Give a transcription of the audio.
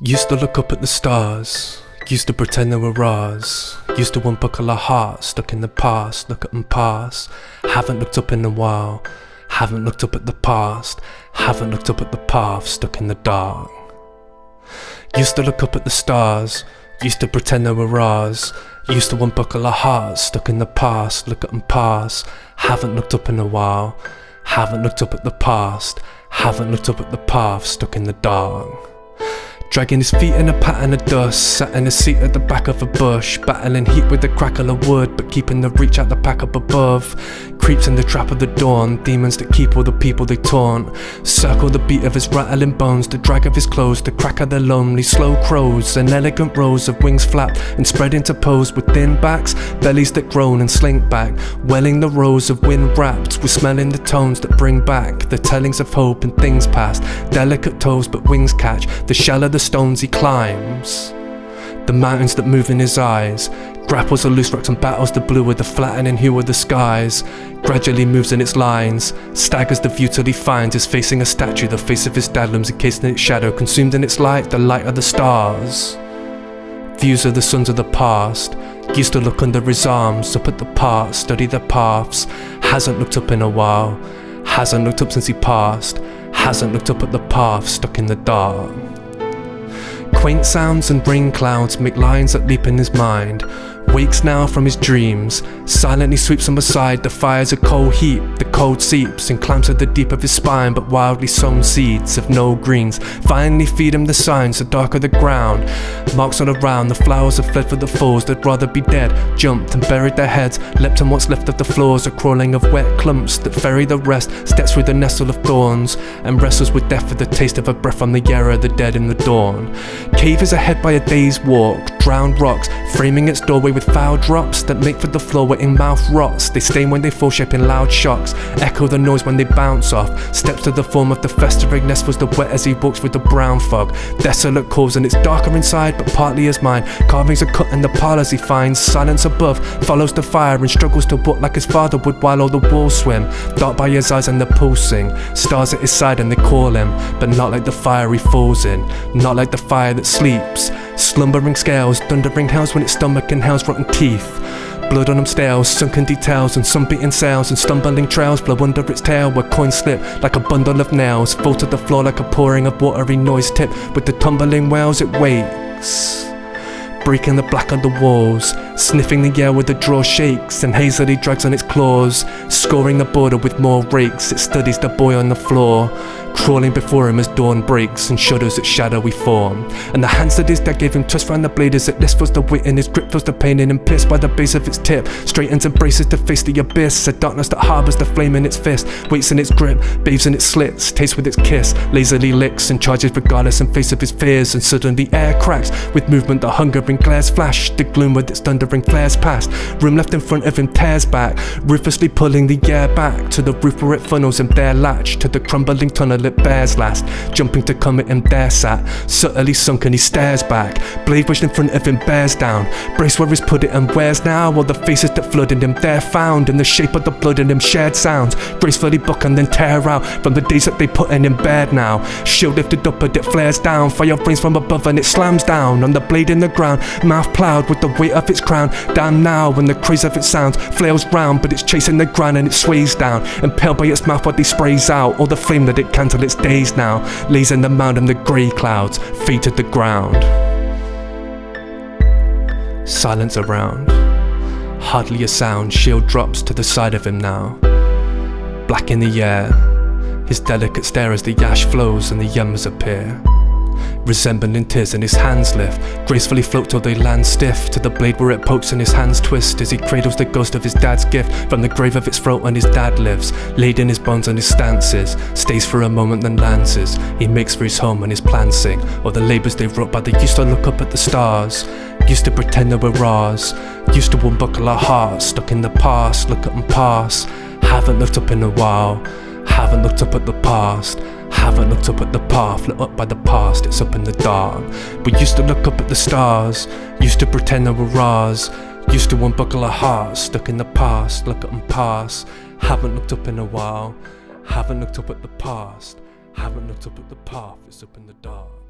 Used to look up at the stars, used to pretend they were ours, used to unbuckle our hearts, stuck in the past, look at them pass. Haven't looked up in a while, haven't looked up at the past, haven't looked up at the path, stuck in the dark. Used to look up at the stars, used to pretend they were ours, used to unbuckle our hearts, stuck in the past, look at them pass. Haven't looked up in a while, haven't looked up at the past, haven't looked up at the path, stuck in the dark. Dragging his feet in a pattern of dust, sat in a seat at the back of a bush, battling heat with the crackle of wood, but keeping the reach out the pack up above. Creeps in the trap of the dawn, demons that keep all the people they taunt. Circle the beat of his rattling bones, the drag of his clothes, the crack of their lonely slow crows. An elegant rows of wings flap and spread interposed with thin backs, bellies that groan and slink back, welling the rows of wind wrapped with smelling the tones that bring back the tellings of hope and things past. Delicate toes but wings catch the shell of the stones he climbs, the mountains that move in his eyes. Grapples the loose rocks and battles the blue with the flattening hue of the skies. Gradually moves in its lines, staggers the view till he finds is facing a statue. The face of his dad looms encased in its shadow, consumed in its light, the light of the stars. Views of the sons of the past, used to look under his arms, up at the parts, study their paths. Hasn't looked up in a while, hasn't looked up since he passed, hasn't looked up at the path, stuck in the dark. Quaint sounds and rain clouds make lines that leap in his mind. Wakes now from his dreams, silently sweeps them aside. The fire's a cold heat, the cold seeps and climbs to the deep of his spine. But wildly sown seeds of no greens finally feed him the signs. The darker the ground, marks all around. The flowers have fled for the falls, they'd rather be dead. Jumped and buried their heads, leapt on what's left of the floors. A crawling of wet clumps that ferry the rest, steps through the nestle of thorns and wrestles with death for the taste of a breath from the air of the dead in the dawn. Cave is ahead by a day's walk, drowned rocks framing its doorway with foul drops that make for the floor where in mouth rots. They stain when they fall, shaping loud shocks, echo the noise when they bounce off. Steps to the form of the festering nest was the wet as he walks with the brown fog. Desolate calls and it's darker inside but partly his mind. Carvings are cut in the parlours he finds. Silence above follows the fire and struggles to walk like his father would while all the walls swim. Dark by his eyes and they're pulsing, stars at his side and they call him, but not like the fire he falls in, not like the fire that sleeps. Slumbering scales, thundering hells when its stomach inhales rotten teeth. Blood on them stales, sunken details and sun-beaten sails, and stumbling trails flow under its tail where coins slip like a bundle of nails. Fall to the floor like a pouring of watery noise tip with the tumbling whales it wakes, breaking the black on the walls, sniffing the air with the draw shakes and hazily drags on its claws. Scoring the border with more rakes, it studies the boy on the floor, crawling before him as dawn breaks and shudders its shadowy form. And the hands that his dad gave him twist round the blade as it lifts feels the weight in his grip, feels the pain in him pierced by the base of its tip. Straightens and braces to face the abyss, a darkness that harbours the flame in its fist, waits in its grip, bathes in its slits, tastes with its kiss, lazily licks and charges regardless in face of his fears. And suddenly the air cracks with movement, the hungering glares flash, the gloom with its thundering flares past. Room left in front of him tears back, ruthlessly pulling the air back to the roof where it funnels him there, latched to the crumbling tunnel it bears last. Jumping to come at him there sat, subtly sunken he stares back. Blade wedged in front of him bears down, brace where he's put it and wears now. All the faces that flood in him there found, in the shape of the blood in him shared sounds. Gracefully buck and then tear out from the days that they put in bed now. Shield lifted up but it flares down, fire rains from above and it slams down on the blade in the ground. Mouth ploughed with the weight of its crown, down now when the craze of its sounds flails round, but it's chasing the ground and it sways down, impaled by its mouth what they sprays out. All the flame that it can till its days now lays in the mound and the grey clouds fade to the ground. Silence around, hardly a sound. Shield drops to the side of him now, black in the air, his delicate stare as the ash flows and the yummers appear. Resembling tears and his hands lift, gracefully float till they land stiff to the blade where it pokes and his hands twist as he cradles the ghost of his dad's gift from the grave of its throat. And his dad lives, laid in his bones and his stances, stays for a moment then lances. He makes for his home and his plans sing all the labours they wrote by. They used to look up at the stars, used to pretend they were ours, used to unbuckle our hearts, stuck in the past, look at them pass. Haven't looked up in a while, haven't looked up at the past, haven't looked up at the path, lit up by the past, it's up in the dark. We used to look up at the stars, used to pretend they were ours, used to unbuckle our hearts, stuck in the past, look at them pass. Haven't looked up in a while, haven't looked up at the past, haven't looked up at the path, it's up in the dark.